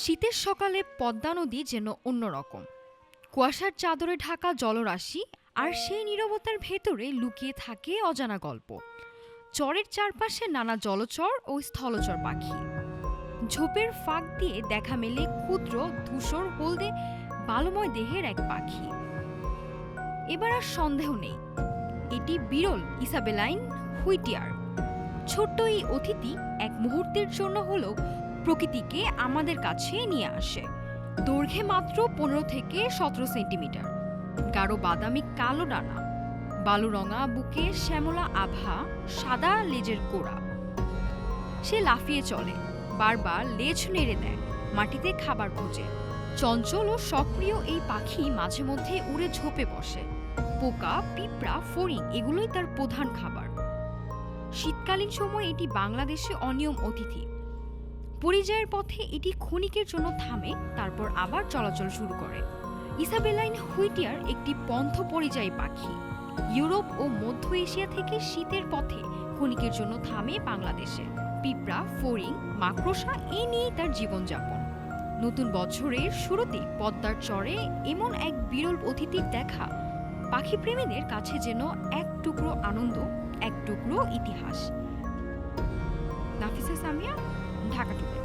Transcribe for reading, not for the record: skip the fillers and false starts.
শীতের সকালে পদ্মা নদী যেন অন্যরকম। কুয়াশার চাদরে ঢাকা জলরাশি, আর সেই নীরবতার ভেতরে লুকিয়ে থাকে অজানা গল্প। চরের চারপাশে নানা জলচর ও স্থলচর পাখি। ঝোপের ফাঁক দিয়ে দেখা মেলে ক্ষুদ্র ধূসর হলদে বালুময় দেহের এক পাখি। এবার আর সন্দেহ নেই, এটি বিরল ইসাবেলাইন হুইটিয়ার। ছোট্ট এই অতিথি এক মুহূর্তের জন্য হলেও প্রকৃতিকে আমাদের কাছে নিয়ে আসে। দৈর্ঘ্যে মাত্র 15 থেকে 17 সেন্টিমিটার, গাঢ় বাদামি কালো ডানা, বালুরঙা বুকে শ্যামলা আভা, সাদা লেজের গোড়া। সে লাফিয়ে চলে, বারবার লেজ নেড়ে দেয়, মাটিতে খাবার খোঁজে। চঞ্চল ও সক্রিয় এই পাখি মাঝে মধ্যে উড়ে ঝোপে বসে। পোকা, পিঁপড়া, ফড়িং এগুলোই তার প্রধান খাবার। শীতকালীন সময় এটি বাংলাদেশে অনিয়ম অতিথি। পরিযায়ের পথে এটি ক্ষণিকের জন্য থামে, তারপর আবার চলাচল শুরু করে। ইসাবেলাইন হুইটিয়ার একটি পন্থ পরিযায়ী পাখি। ইউরোপ ও মধ্য এশিয়া থেকে শীতের পথে ক্ষণিকের জন্য থামে বাংলাদেশে। পিঁপড়া, ফড়িং, মাকড়সা এ নিয়েই তার জীবনযাপন। নতুন বছরের শুরুতে পদ্মার চরে এমন এক বিরল অতিথির দেখা পাখিপ্রেমীদের কাছে যেন এক টুকরো আনন্দ, এক টুকরো ইতিহাস। নাফিসা সামিয়া, ঢাকা টুডে।